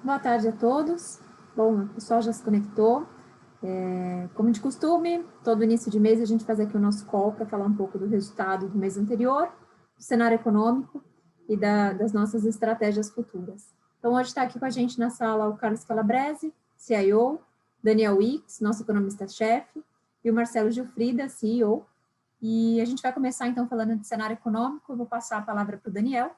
Boa tarde a todos. Bom, o pessoal já se conectou. Como de costume, todo início de mês a gente faz aqui o nosso call para falar um pouco do resultado do mês anterior, do cenário econômico e das nossas estratégias futuras. Então, hoje está aqui com a gente na sala o Carlos Calabrese, CIO, Daniel Wicks, nosso economista-chefe, e o Marcelo Gilfrida, CEO. E a gente vai começar, então, falando de cenário econômico. Eu vou passar a palavra para o Daniel.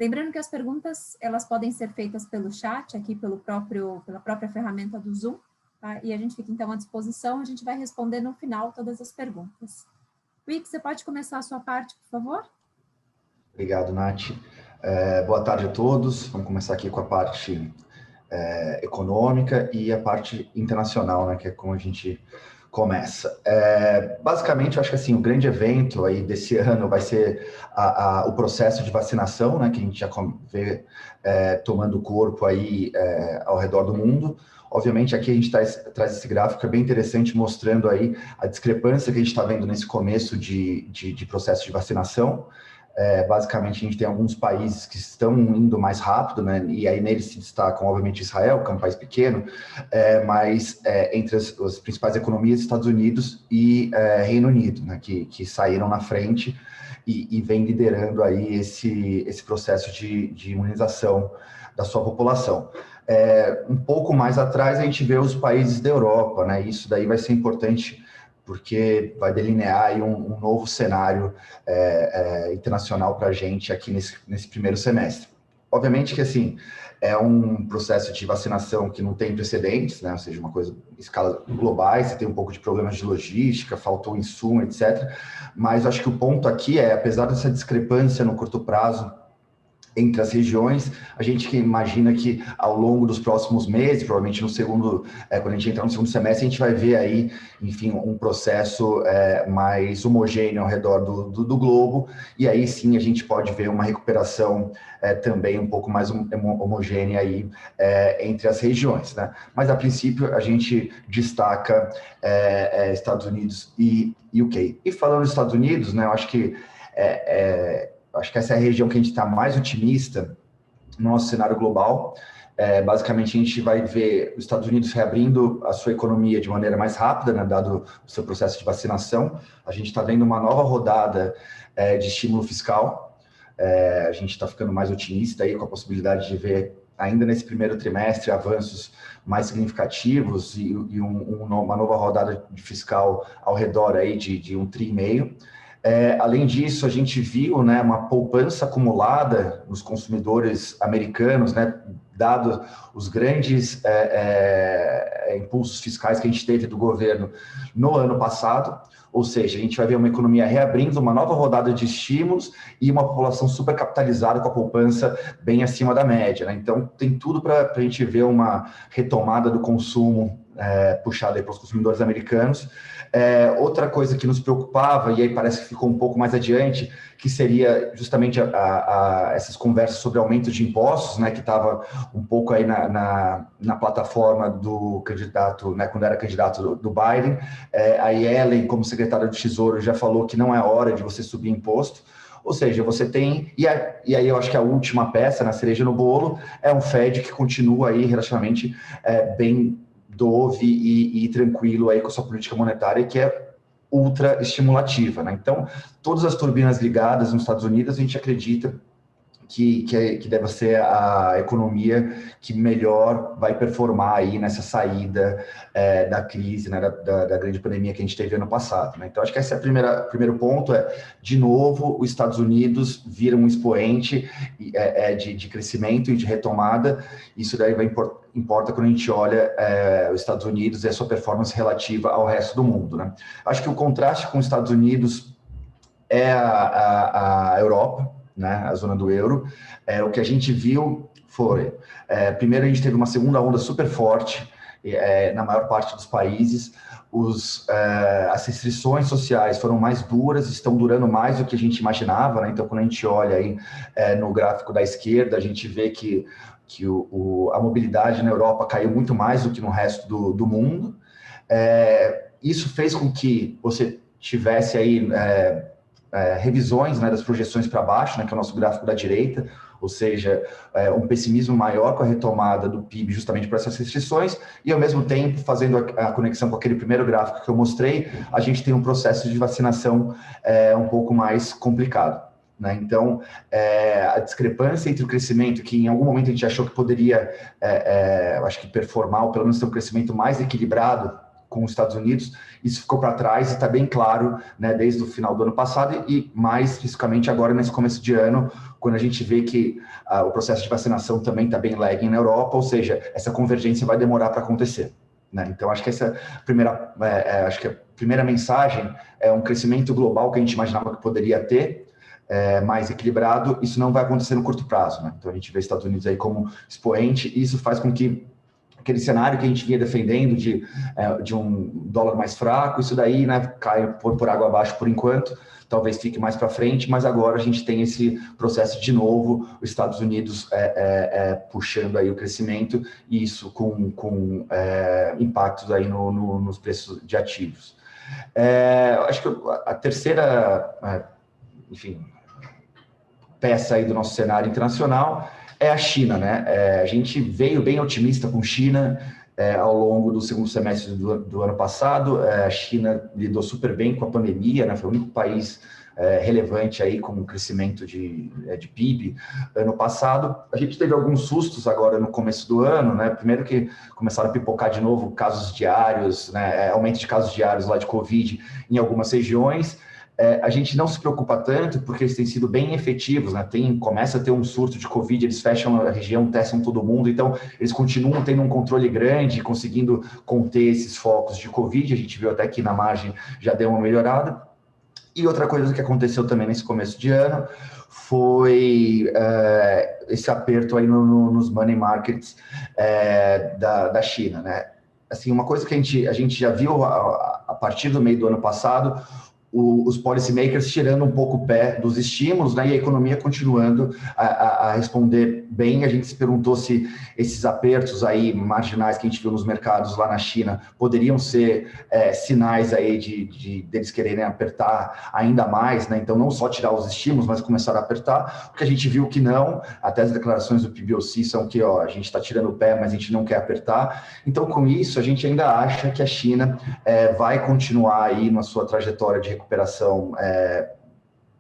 Lembrando que as perguntas, elas podem ser feitas pelo chat, aqui pela própria ferramenta do Zoom, tá? E a gente fica, então, à disposição, a gente vai responder no final todas as perguntas. Wick, você pode começar a sua parte, por favor? Obrigado, Nath. Boa tarde a todos. Vamos começar aqui com a parte econômica e a parte internacional, né, que é como a gente começa. Basicamente, eu acho que assim, o grande evento aí desse ano vai ser o processo de vacinação, né, que a gente já vê tomando corpo aí ao redor do mundo. Obviamente, aqui a gente traz esse gráfico que é bem interessante, mostrando aí a discrepância que a gente está vendo nesse começo de processo de vacinação. Basicamente, a gente tem alguns países que estão indo mais rápido, né? E aí neles se destacam, obviamente, Israel, que é um país pequeno, mas entre as principais economias, Estados Unidos e Reino Unido, né? Que saíram na frente e vem liderando aí esse processo de imunização da sua população. Um pouco mais atrás, a gente vê os países da Europa, né? Isso daí vai ser importante porque vai delinear aí um novo cenário internacional para a gente aqui nesse primeiro semestre. Obviamente que, assim, é um processo de vacinação que não tem precedentes, né? Ou seja, uma coisa em escala globais, você tem um pouco de problemas de logística, faltou insumo, etc. Mas acho que o ponto aqui apesar dessa discrepância no curto prazo entre as regiões, a gente que imagina que ao longo dos próximos meses, provavelmente no segundo, quando a gente entrar no segundo semestre, a gente vai ver aí, enfim, um processo mais homogêneo ao redor do globo, e aí sim a gente pode ver uma recuperação também um pouco mais homogênea aí entre as regiões, né? Mas a princípio a gente destaca Estados Unidos e UK. E falando dos Estados Unidos, né, eu acho que essa é a região que a gente está mais otimista no nosso cenário global. Basicamente, a gente vai ver os Estados Unidos reabrindo a sua economia de maneira mais rápida, né, dado o seu processo de vacinação. A gente está vendo uma nova rodada de estímulo fiscal. A gente está ficando mais otimista aí com a possibilidade de ver, ainda nesse primeiro trimestre, avanços mais significativos e uma nova rodada de fiscal ao redor aí de 1,5 trilhão. Além disso, a gente viu, né, uma poupança acumulada nos consumidores americanos, né, dado os grandes impulsos fiscais que a gente teve do governo no ano passado. Ou seja, a gente vai ver uma economia reabrindo, uma nova rodada de estímulos e uma população supercapitalizada com a poupança bem acima da média, né? Então, tem tudo para a gente ver uma retomada do consumo puxada para os consumidores americanos. Outra coisa que nos preocupava, e aí parece que ficou um pouco mais adiante, que seria justamente essas conversas sobre aumento de impostos, né, que estava um pouco aí na plataforma do candidato, né, quando era candidato do Biden. A Yellen, como secretária do Tesouro, já falou que não é hora de você subir imposto. Ou seja, você tem... E aí eu acho que a última peça, na cereja no bolo, é um Fed que continua aí relativamente bem dove e tranquilo aí com a sua política monetária, que é ultra estimulativa, né? Então, todas as turbinas ligadas nos Estados Unidos, a gente acredita que deve ser a economia que melhor vai performar aí nessa saída da crise, né, da grande pandemia que a gente teve ano passado, né? Então, acho que esse é o primeiro ponto, de novo, os Estados Unidos viram um expoente de crescimento e de retomada. Isso daí importa quando a gente olha os Estados Unidos e a sua performance relativa ao resto do mundo, né? Acho que o contraste com os Estados Unidos é a Europa, né, a zona do euro. O que a gente viu foi, primeiro a gente teve uma segunda onda super forte na maior parte dos países. As restrições sociais foram mais duras, estão durando mais do que a gente imaginava, né? Então, quando a gente olha aí no gráfico da esquerda, a gente vê que a mobilidade na Europa caiu muito mais do que no resto do mundo. Isso fez com que você tivesse aí revisões, né, das projeções para baixo, né, que é o nosso gráfico da direita, ou seja, um pessimismo maior com a retomada do PIB justamente por essas restrições, e ao mesmo tempo, fazendo a conexão com aquele primeiro gráfico que eu mostrei, a gente tem um processo de vacinação um pouco mais complicado, né? Então, a discrepância entre o crescimento, que em algum momento a gente achou que poderia, acho que performar, ou pelo menos ter um crescimento mais equilibrado com os Estados Unidos, isso ficou para trás e está bem claro, né, desde o final do ano passado e mais especificamente agora nesse começo de ano, quando a gente vê que o processo de vacinação também está bem lagging na Europa, ou seja, essa convergência vai demorar para acontecer, né? Então, acho que essa primeira, acho que a primeira mensagem é um crescimento global que a gente imaginava que poderia ter, mais equilibrado, isso não vai acontecer no curto prazo, né? Então, a gente vê Estados Unidos aí como expoente, e isso faz com que aquele cenário que a gente vinha defendendo de um dólar mais fraco, isso daí, né, cai por água abaixo por enquanto, talvez fique mais para frente, mas agora a gente tem esse processo de novo, os Estados Unidos puxando aí o crescimento, e isso com impactos aí nos preços de ativos. Acho que a terceira, enfim, peça aí do nosso cenário internacional é a China, né? A gente veio bem otimista com China ao longo do segundo semestre do ano passado. A China lidou super bem com a pandemia, né? Foi o único país relevante aí com o crescimento de PIB ano passado. A gente teve alguns sustos agora no começo do ano, né? Primeiro que começaram a pipocar de novo casos diários, né? Aumento de casos diários lá de Covid em algumas regiões. A gente não se preocupa tanto porque eles têm sido bem efetivos, né? Começa a ter um surto de Covid, eles fecham a região, testam todo mundo, então eles continuam tendo um controle grande, conseguindo conter esses focos de Covid. A gente viu até que na margem já deu uma melhorada. E outra coisa que aconteceu também nesse começo de ano foi esse aperto aí nos money markets da China, né? Assim, uma coisa que a gente já viu a partir do meio do ano passado, os policymakers tirando um pouco o pé dos estímulos, né, e a economia continuando a responder bem. A gente se perguntou se esses apertos aí marginais que a gente viu nos mercados lá na China poderiam ser sinais aí deles quererem apertar ainda mais, né? Então, não só tirar os estímulos, mas começar a apertar, porque a gente viu que não, até as declarações do PBOC são que a gente está tirando o pé, mas a gente não quer apertar. Então, com isso, a gente ainda acha que a China vai continuar aí na sua trajetória de recuperação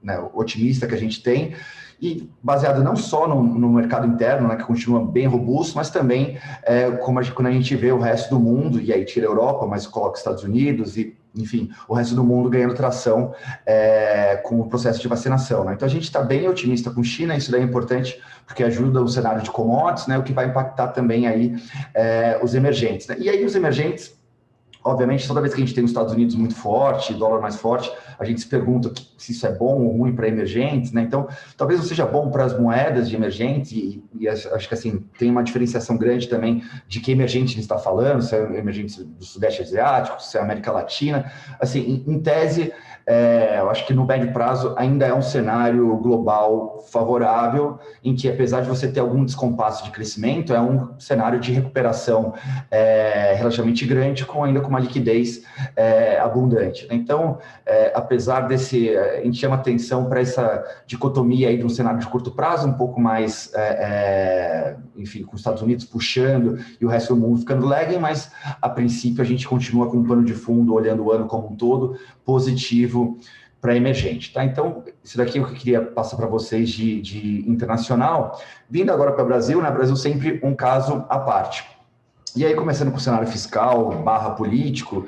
né, otimista que a gente tem, e baseado não só no mercado interno, né, que continua bem robusto, mas também quando a gente vê o resto do mundo, e aí tira a Europa, mas coloca os Estados Unidos e, enfim, o resto do mundo ganhando tração com o processo de vacinação, né? Então, a gente está bem otimista com China, isso daí é importante, porque ajuda o cenário de commodities, né, o que vai impactar também aí os emergentes, né? E aí os emergentes, obviamente, toda vez que a gente tem os Estados Unidos muito forte, dólar mais forte, a gente se pergunta se isso é bom ou ruim para emergentes, né? Então, talvez não seja bom para as moedas de emergentes, e acho que assim, tem uma diferenciação grande também de que emergente a gente está falando, se é emergente do Sudeste Asiático, se é América Latina. Assim, em tese, eu acho que no médio prazo ainda é um cenário global favorável, em que, apesar de você ter algum descompasso de crescimento, é um cenário de recuperação relativamente grande, ainda com uma liquidez abundante. Então, apesar desse, a gente chama atenção para essa dicotomia aí de um cenário de curto prazo, um pouco mais, enfim, com os Estados Unidos puxando e o resto do mundo ficando lagging, mas, a princípio, a gente continua com um pano de fundo, olhando o ano como um todo, positivo para emergente, tá? Então, isso daqui é o que eu queria passar para vocês de internacional. Vindo agora para o Brasil, né? Brasil sempre um caso à parte. E aí, começando com o cenário fiscal / político,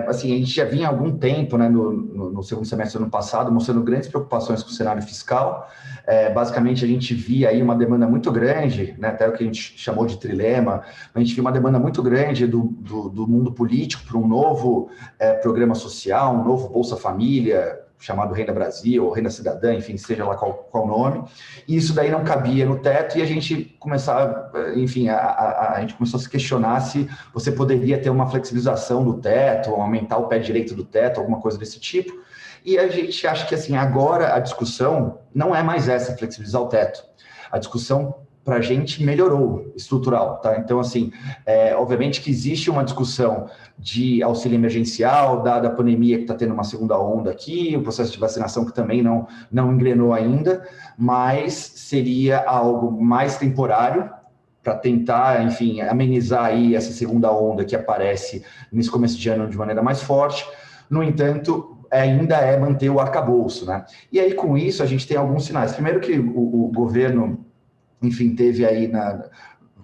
assim, a gente já vinha há algum tempo, né, no segundo semestre do ano passado, mostrando grandes preocupações com o cenário fiscal. Basicamente, a gente via aí uma demanda muito grande, né, até o que a gente chamou de trilema, a gente via uma demanda muito grande do mundo político para um novo programa social, um novo Bolsa Família, chamado Renda Brasil, ou Renda Cidadã, enfim, seja lá qual o nome, e isso daí não cabia no teto, e a gente começava, enfim, a gente começou a se questionar se você poderia ter uma flexibilização do teto, ou aumentar o pé direito do teto, alguma coisa desse tipo, e a gente acha que, assim, agora a discussão não é mais essa, flexibilizar o teto. A discussão para a gente melhorou, estrutural, tá? Então, assim, obviamente que existe uma discussão de auxílio emergencial, dada a pandemia que está tendo uma segunda onda aqui, o processo de vacinação que também não engrenou ainda, mas seria algo mais temporário, para tentar, enfim, amenizar aí essa segunda onda que aparece nesse começo de ano de maneira mais forte. No entanto, ainda é manter o arcabouço, né? E aí, com isso, a gente tem alguns sinais. Primeiro que o governo, enfim, teve aí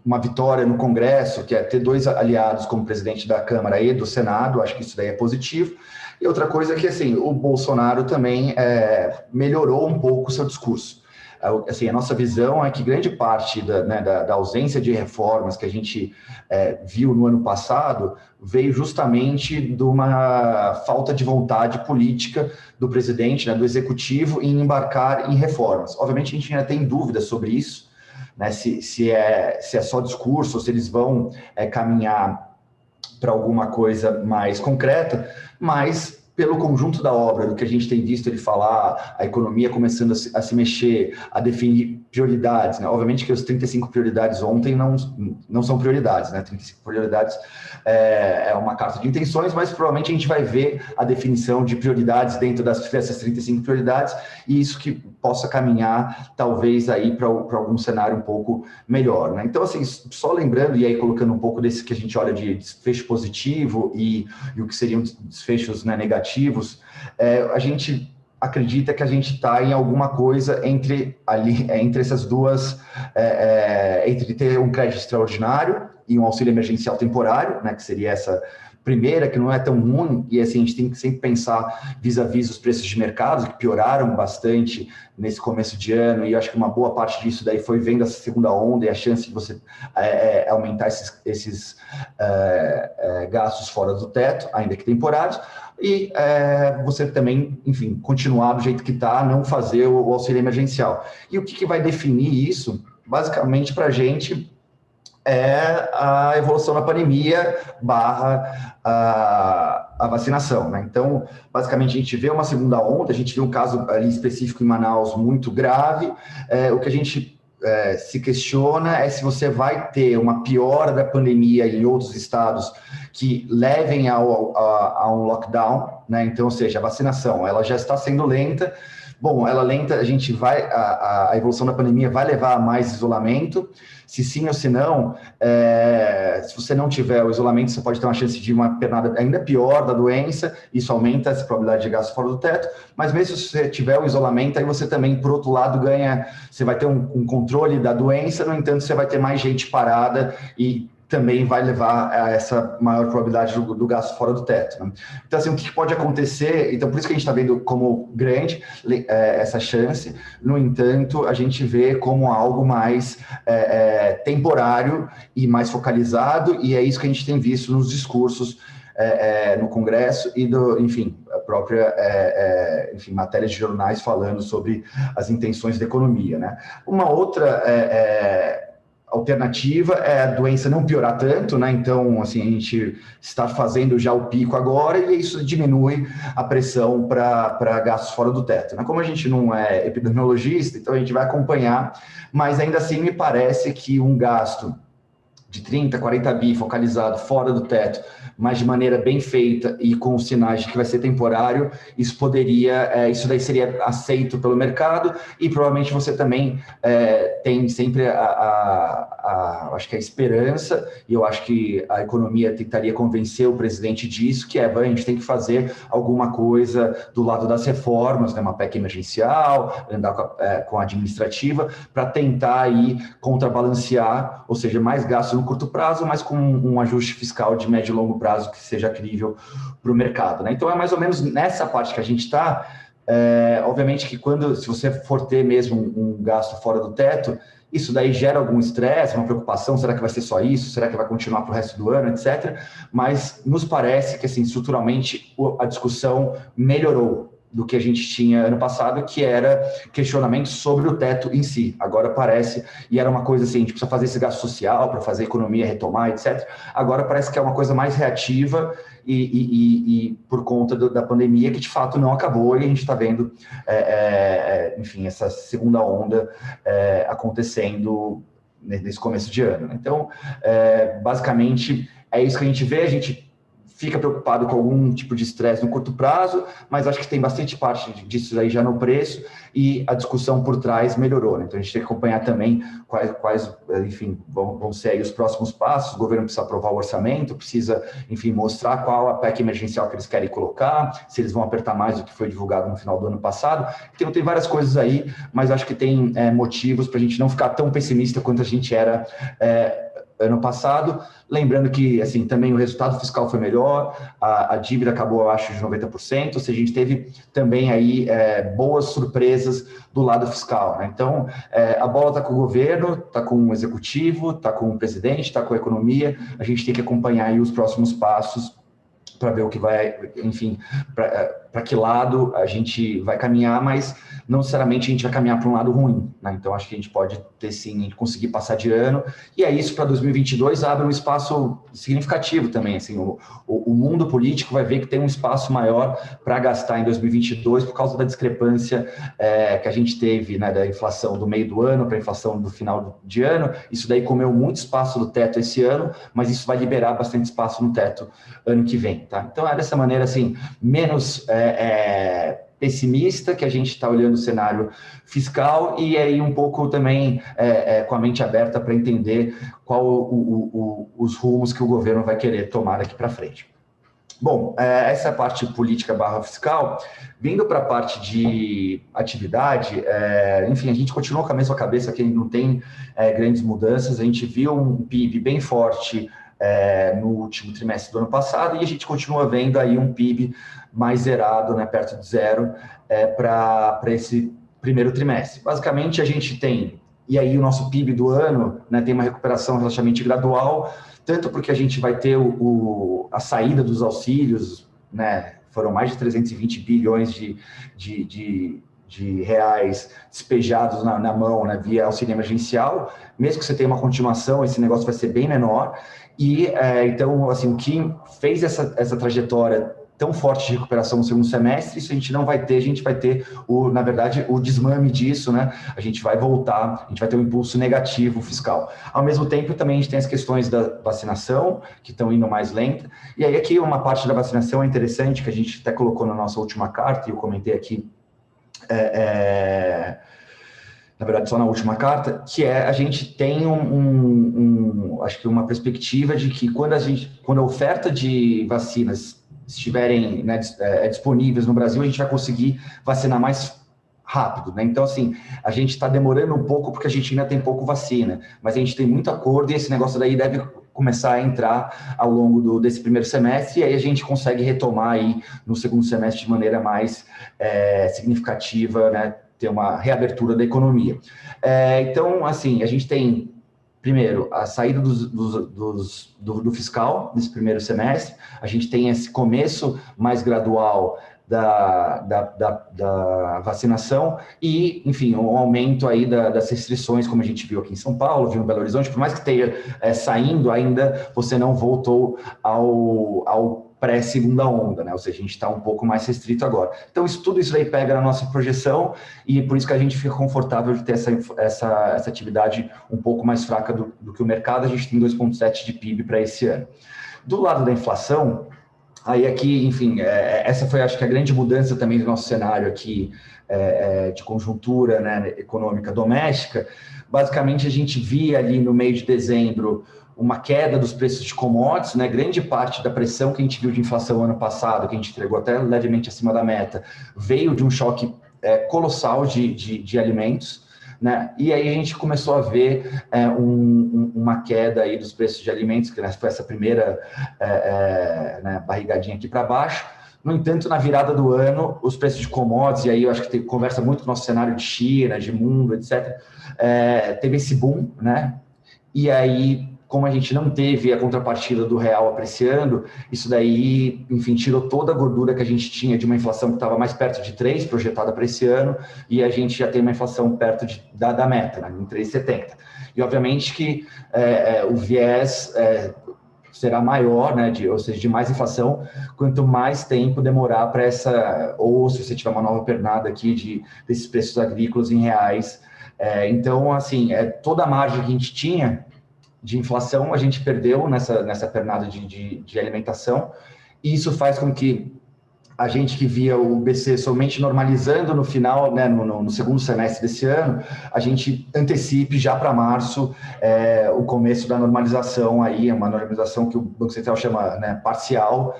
uma vitória no Congresso, que é ter 2 aliados como presidente da Câmara e do Senado, acho que isso daí é positivo. E outra coisa é que, assim, o Bolsonaro também melhorou um pouco o seu discurso. Assim, a nossa visão é que grande parte da ausência de reformas que a gente viu no ano passado veio justamente de uma falta de vontade política do presidente, né, do executivo, em embarcar em reformas. Obviamente, a gente ainda tem dúvidas sobre isso, né, se é só discurso, ou se eles vão caminhar para alguma coisa mais concreta, mas pelo conjunto da obra, do que a gente tem visto ele falar, a economia começando a se mexer, a definir prioridades, né? Obviamente que as 35 prioridades ontem não são prioridades, né? 35 prioridades é uma carta de intenções, mas provavelmente a gente vai ver a definição de prioridades dentro dessas 35 prioridades, e isso que possa caminhar, talvez, aí para algum cenário um pouco melhor, né? Então, assim, só lembrando, e aí colocando um pouco desse que a gente olha de desfecho positivo e o que seriam desfechos, né, negativos, a gente acredita que a gente está em alguma coisa entre essas duas, entre ter um crédito extraordinário e um auxílio emergencial temporário, né, que seria essa primeira, que não é tão ruim, e assim, a gente tem que sempre pensar vis-à-vis os preços de mercado, que pioraram bastante nesse começo de ano, e eu acho que uma boa parte disso daí foi vendo essa segunda onda e a chance de você aumentar esses gastos fora do teto, ainda que temporários, e você também, enfim, continuar do jeito que está, não fazer o auxílio emergencial. E o que vai definir isso, basicamente, para a gente, é a evolução da pandemia barra a vacinação, né? Então, basicamente, a gente vê uma segunda onda, a gente vê um caso ali específico em Manaus muito grave. O que a gente se questiona é se você vai ter uma piora da pandemia em outros estados que levem a um lockdown, né? Então, ou seja, a vacinação, ela já está sendo lenta. Bom, ela lenta, a evolução da pandemia vai levar a mais isolamento. Se sim ou se não, se você não tiver o isolamento, você pode ter uma chance de uma pernada ainda pior da doença, isso aumenta essa probabilidade de gasto fora do teto, mas mesmo se você tiver o isolamento, aí você também, por outro lado, você vai ter um controle da doença, no entanto, você vai ter mais gente parada e também vai levar a essa maior probabilidade do gasto fora do teto, né? Então, assim, o que pode acontecer? Então, por isso que a gente está vendo como grande essa chance. No entanto, a gente vê como algo mais temporário e mais focalizado, e é isso que a gente tem visto nos discursos no Congresso e, enfim, a própria matérias de jornais falando sobre as intenções da economia, né? Uma outra alternativa é a doença não piorar tanto, né? Então, assim, a gente está fazendo já o pico agora e isso diminui a pressão para gastos fora do teto, né? Como a gente não é epidemiologista, então a gente vai acompanhar, mas ainda assim me parece que um gasto de 30, 40 bi focalizado fora do teto, mas de maneira bem feita e com sinais de que vai ser temporário, isso daí seria aceito pelo mercado e provavelmente você também tem sempre acho que a esperança, e eu acho que a economia tentaria convencer o presidente disso, que a gente tem que fazer alguma coisa do lado das reformas, né, uma PEC emergencial, andar com a administrativa, para tentar aí contrabalancear, ou seja, mais gastos no curto prazo, mas com um ajuste fiscal de médio e longo prazo que seja crível para o mercado, né? Então, é mais ou menos nessa parte que a gente está. Obviamente que se você for ter mesmo um gasto fora do teto, isso daí gera algum estresse, uma preocupação, será que vai ser só isso? Será que vai continuar para o resto do ano, etc. Mas nos parece que, assim, estruturalmente, a discussão melhorou do que a gente tinha ano passado, que era questionamento sobre o teto em si. Agora parece, e era uma coisa assim, a gente precisa fazer esse gasto social para fazer a economia retomar, etc. Agora parece que é uma coisa mais reativa e por conta da pandemia, que de fato não acabou, e a gente está vendo, enfim, essa segunda onda acontecendo nesse começo de ano. Então, basicamente, é isso que a gente vê. A gente fica preocupado com algum tipo de estresse no curto prazo, mas acho que tem bastante parte disso aí já no preço, e a discussão por trás melhorou, né? Então a gente tem que acompanhar também quais enfim, vão ser aí os próximos passos. O governo precisa aprovar o orçamento, precisa, enfim, mostrar qual a PEC emergencial que eles querem colocar, se eles vão apertar mais do que foi divulgado no final do ano passado. Então tem várias coisas aí, mas acho que tem motivos para a gente não ficar tão pessimista quanto a gente era ano passado. Lembrando que, assim, também o resultado fiscal foi melhor, a dívida acabou abaixo de 90%, ou seja, a gente teve também aí boas surpresas do lado fiscal, né? Então, a bola está com o governo, está com o executivo, está com o presidente, está com a economia. A gente tem que acompanhar aí os próximos passos para ver o que vai, enfim, para que lado a gente vai caminhar, mas não necessariamente a gente vai caminhar para um lado ruim, né? Então, acho que a gente pode ter, sim, conseguir passar de ano, e aí isso para 2022 abre um espaço significativo também, assim, o mundo político vai ver que tem um espaço maior para gastar em 2022 por causa da discrepância que a gente teve, né, da inflação do meio do ano para a inflação do final de ano. Isso daí comeu muito espaço do teto esse ano, mas isso vai liberar bastante espaço no teto ano que vem, tá? Então, é dessa maneira, assim, menos pessimista, que a gente está olhando o cenário fiscal, e aí um pouco também com a mente aberta para entender qual os rumos que o governo vai querer tomar daqui para frente. Bom, essa é a parte política / fiscal. Vindo para a parte de atividade, enfim, a gente continua com a mesma cabeça, que não tem grandes mudanças. A gente viu um PIB bem forte no último trimestre do ano passado, e a gente continua vendo aí um PIB mais zerado, né, perto de zero, para esse primeiro trimestre. Basicamente, a gente tem, e aí o nosso PIB do ano, né, tem uma recuperação relativamente gradual, tanto porque a gente vai ter a saída dos auxílios, né, foram mais de 320 bilhões de reais despejados na mão, né, via auxílio emergencial. Mesmo que você tenha uma continuação, esse negócio vai ser bem menor. E, então, assim, o que fez essa trajetória tão forte de recuperação no segundo semestre, isso a gente não vai ter. A gente vai ter, na verdade, o desmame disso, né? A gente vai voltar, a gente vai ter um impulso negativo fiscal. Ao mesmo tempo, também a gente tem as questões da vacinação, que estão indo mais lenta. E aí, aqui, uma parte da vacinação é interessante, que a gente até colocou na nossa última carta, e eu comentei aqui, na verdade, só na última carta, que a gente tem acho que uma perspectiva de que quando a oferta de vacinas estiverem, né, disponíveis no Brasil, a gente vai conseguir vacinar mais rápido, né? Então, assim, a gente está demorando um pouco porque a gente ainda tem pouco vacina, mas a gente tem muito acordo, e esse negócio daí deve começar a entrar ao longo desse primeiro semestre, e aí a gente consegue retomar aí no segundo semestre de maneira mais significativa, né, ter uma reabertura da economia. Então, assim, a gente tem, primeiro, a saída do fiscal nesse primeiro semestre, a gente tem esse começo mais gradual da vacinação e, enfim, um aumento aí das restrições, como a gente viu aqui em São Paulo, viu em Belo Horizonte. Por mais que esteja saindo ainda, você não voltou ao pré-segunda onda, né? Ou seja, a gente está um pouco mais restrito agora. Então, tudo isso aí pega na nossa projeção, e por isso que a gente fica confortável de ter essa atividade um pouco mais fraca do que o mercado. A gente tem 2,7 de PIB para esse ano. Do lado da inflação, aí aqui, enfim, essa foi, acho que, a grande mudança também do nosso cenário aqui de conjuntura, né, econômica doméstica. Basicamente, a gente via ali no meio de dezembro uma queda dos preços de commodities, né? Grande parte da pressão que a gente viu de inflação ano passado, que a gente entregou até levemente acima da meta, veio de um choque colossal de alimentos, né? E aí a gente começou a ver uma queda aí dos preços de alimentos, que foi essa primeira né, barrigadinha aqui para baixo. No entanto, na virada do ano, os preços de commodities, e aí eu acho que conversa muito com o nosso cenário de China, de mundo, etc., teve esse boom, né? E aí, como a gente não teve a contrapartida do real apreciando, isso daí, enfim, tirou toda a gordura que a gente tinha de uma inflação que estava mais perto de 3, projetada para esse ano, e a gente já tem uma inflação perto da meta, né, em 3,70. E, obviamente, que o viés será maior, né, ou seja, de mais inflação, quanto mais tempo demorar para ou se você tiver uma nova pernada aqui desses preços agrícolas em reais Então, assim, toda a margem que a gente tinha de inflação, a gente perdeu nessa pernada de alimentação, e isso faz com que a gente que via o BC somente normalizando no final, né, no segundo semestre desse ano, a gente antecipe já para março o começo da normalização aí, uma normalização que o Banco Central chama, né, parcial,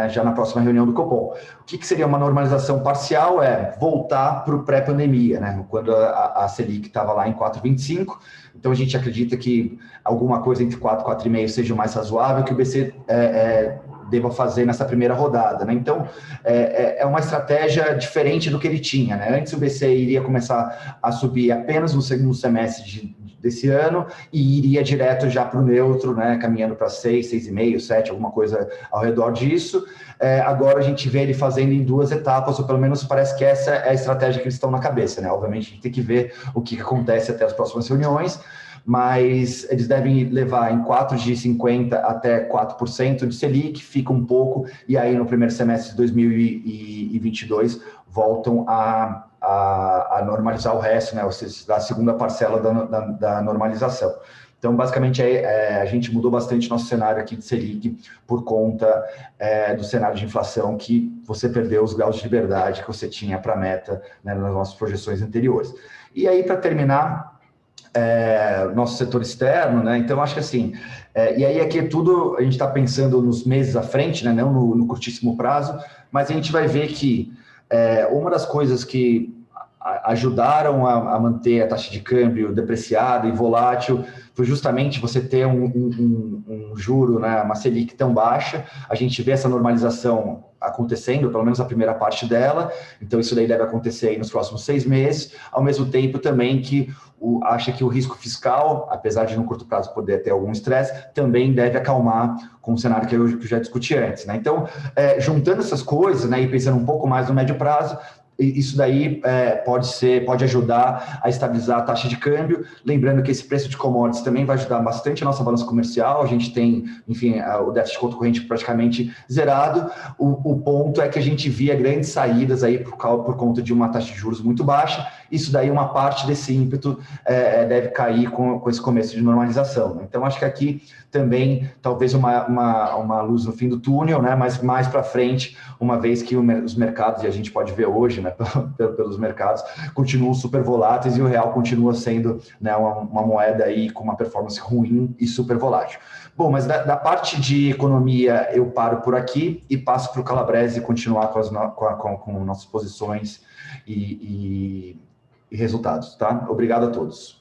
já na próxima reunião do Copom. O que seria uma normalização parcial? Voltar para o pré-pandemia, né, quando a Selic estava lá em 4,25. Então a gente acredita que alguma coisa entre 4 e 4,5 seja o mais razoável, que o BC deva fazer nessa primeira rodada, né? Então, é uma estratégia diferente do que ele tinha, né? Antes o BC iria começar a subir apenas no segundo semestre desse ano e iria direto já para o neutro, né? Caminhando para 6, 6,5, 7, alguma coisa ao redor disso. Agora a gente vê ele fazendo em 2 etapas, ou pelo menos parece que essa é a estratégia que eles estão na cabeça, né? Obviamente a gente tem que ver o que acontece até as próximas reuniões, mas eles devem levar em 4,50 até 4% de Selic, fica um pouco, e aí no primeiro semestre de 2022 voltam a normalizar o resto, né, ou seja, a segunda parcela da normalização. Então, basicamente, a gente mudou bastante nosso cenário aqui de Selic por conta do cenário de inflação, que você perdeu os graus de liberdade que você tinha para a meta, né, nas nossas projeções anteriores. E aí, para terminar, nosso setor externo, né? Então, acho que assim, e aí aqui tudo, a gente está pensando nos meses à frente, né? Não no curtíssimo prazo, mas a gente vai ver que uma das coisas que ajudaram a manter a taxa de câmbio depreciada e volátil foi justamente você ter um juro, né, uma Selic tão baixa. A gente vê essa normalização acontecendo, pelo menos a primeira parte dela, então isso daí deve acontecer aí nos próximos 6 meses, ao mesmo tempo também que acha que o risco fiscal, apesar de no curto prazo poder ter algum estresse, também deve acalmar com o cenário que eu já discuti antes, né? Então, juntando essas coisas, né, e pensando um pouco mais no médio prazo, isso daí pode ajudar a estabilizar a taxa de câmbio, lembrando que esse preço de commodities também vai ajudar bastante a nossa balança comercial, a gente tem, enfim, o déficit de conta corrente praticamente zerado. O ponto é que a gente via grandes saídas aí por conta de uma taxa de juros muito baixa, isso daí uma parte desse ímpeto deve cair com esse começo de normalização, né? Então, acho que aqui também talvez uma luz no fim do túnel, né? Mas mais para frente, uma vez que os mercados, e a gente pode ver hoje, né, pelos mercados, continuam super voláteis e o real continua sendo, né, uma moeda aí com uma performance ruim e super volátil. Bom, mas da parte de economia eu paro por aqui e passo para o Calabrese continuar com nossas posições e resultados, tá? Obrigado a todos.